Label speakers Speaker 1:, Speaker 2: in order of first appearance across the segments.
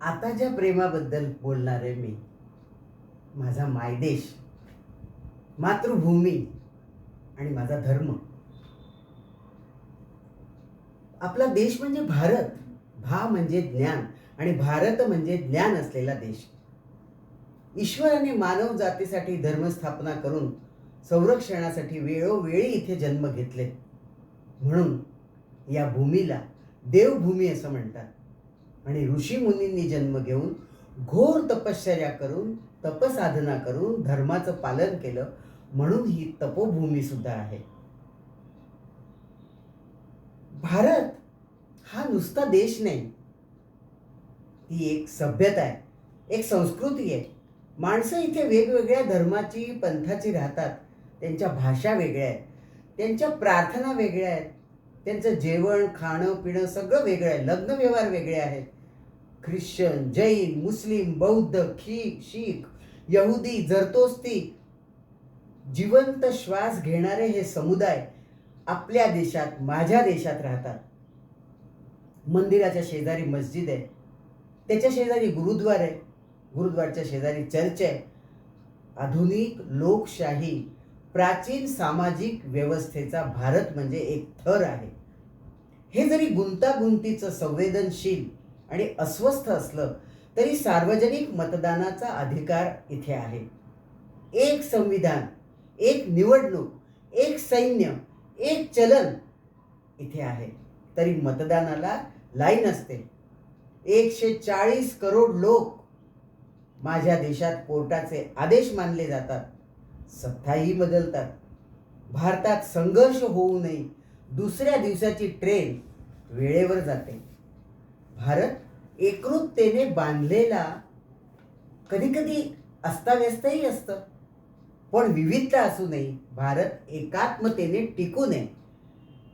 Speaker 1: आता ज्या प्रेमाबद्दल बोलणार आहे मी, माझा मायदेश, मातृभूमी आणि माझा धर्म. आपला देश म्हणजे भारत. भा म्हणजे ज्ञान आणि भारत म्हणजे ज्ञान असलेला देश. ईश्वराने मानव जातीसाठी धर्मस्थापना करून संरक्षणासाठी वेळोवेळी इथे जन्म घेतले. म्हणून या भूमीला देवभूमी असं म्हणतात. आणि ऋषीमुनींनी जन्म घेऊन घोर तपश्चर्या करून तपसाधना करून धर्माचं पालन केलं, म्हणून ही तपोभूमी सुद्धा आहे. भारत हा नुसता देश नाही, ती एक सभ्यता आहे, एक संस्कृती आहे. माणसं इथे वेगवेगळ्या धर्माची पंथाची राहतात. त्यांच्या भाषा वेगळ्या आहेत, त्यांच्या प्रार्थना वेगळ्या आहेत, त्यांचं जेवण खाणं पिणं सगळं वेगळं आहे, लग्न व्यवहार वेगळे आहेत. ख्रिश्चन, जैन, मुस्लिम, बौद्ध, शीख, यहुदी, जरतोस्ती, जिवंत श्वास घेणारे हे समुदाय आपल्या देशात, माझ्या देशात राहतात. मंदिराच्या शेजारी मस्जिद आहे, त्याच्या शेजारी गुरुद्वार आहे, गुरुद्वारच्या शेजारी चर्च आहे. आधुनिक लोकशाही प्राचीन सामाजिक व्यवस्थेचा भारत म्हणजे एक थर आहे. हे जरी गुंतागुंतीचं, संवेदनशील आणि अस्वस्थ असलं तरी सार्वजनिक मतदानाचा अधिकार इथे आहे. एक संविधान, एक निवडणूक, एक सैन्य, एक चलन इथे आहे. तरी मतदानाला लाईन असते. 140 करोड लोक माझ्या देशात कोर्टाचे आदेश मानले जातात. सत्ताही बदलतात. भारतात संघर्ष होऊ नये दुसऱ्या दिवसाची ट्रेन वेळेवर जाते. भारत एकरूपतेने बांधलेला कधी कधी अस्ताव्यस्तही असतं, पण विविधता असू नये. भारत एकात्मतेने टिकू नये,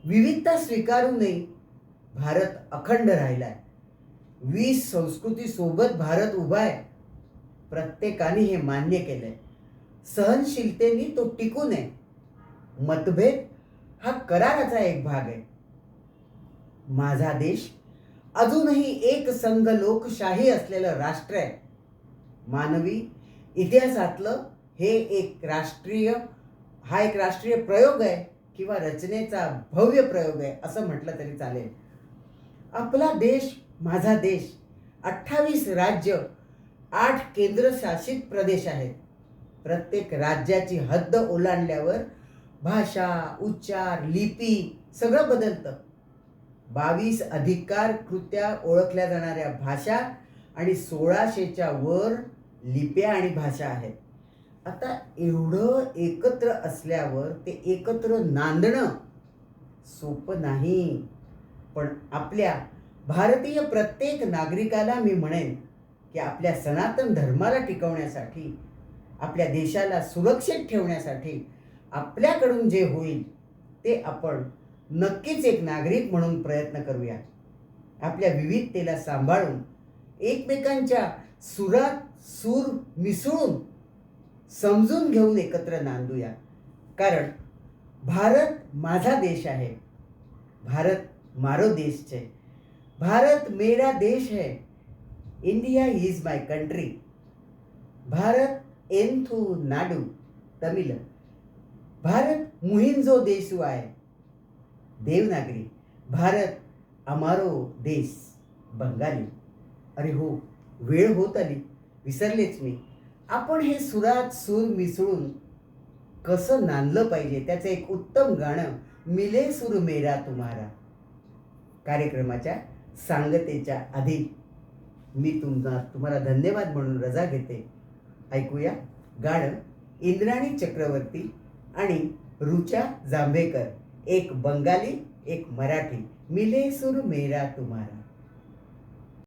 Speaker 1: विविधता स्वीकारू नये. भारत अखंड राहिलाय. 20 संस्कृतीसोबत भारत उभा आहे. प्रत्येकाने हे मान्य केलंय. सहनशीलतेने तो टिकू नये. मतभेद हा कराराचा एक भाग आहे. माझा देश अजूनही एक संघ लोकशाही असलेलं राष्ट्र आहे. मानवी इतिहासातलं हा एक राष्ट्रीय प्रयोग आहे किंवा रचनेचा भव्य प्रयोग आहे असं म्हटलं तरी चालेल. आपला देश, माझा देश 28 राज्य, 8 केंद्रशासित प्रदेश आहेत. प्रत्येक राज्याची हद्द ओलांडल्यावर भाषा, उच्चार, लिपी सगळं बदलतं. 22 अधिकारकृत्या ओळखल्या जाणाऱ्या भाषा आणि 1600च्या वर लिप्या आणि भाषा आहेत. आता एवढं एकत्र असल्यावर ते एकत्र नांदणं सोपं नाही. पण आपल्या भारतीय प्रत्येक नागरिकाला मी म्हणेन की आपल्या सनातन धर्माला टिकवण्यासाठी, आपल्या देशाला सुरक्षित ठेवण्यासाठी आपल्याकडून जे होईल ते आपण नक्कीच एक नागरिक म्हणून प्रयत्न करूया. आपल्या विविधतेला सांभाळून एकमेकांच्या सुरात सूर मिसळून समजून घेऊन एकत्र नांदूया. कारण भारत माझा देश आहे. भारत मारो देश છે. भारत मेरा देश है. India is my country. Bharat एंथु नाडू तमिल. भारत मुहिंजो देशु आहे देवनागरी. भारत अमारो देश बंगाली. अरे हो, वेळ होत आली, विसरलेच मी. आपण हे सुरात सूर मिसळून कसं नांदलं पाहिजे त्याचं एक उत्तम गाणं मिले सूर मेरा तुम्हारा कार्यक्रमाच्या सांगतेच्या आधी मी तुम्हाला धन्यवाद म्हणून रजा घेते. ऐकूया गाणं इंद्राणी चक्रवर्ती आणि रुचा जांभेकर, एक बंगाली एक मराठी. मिले सूर मेरा तुम्हारा.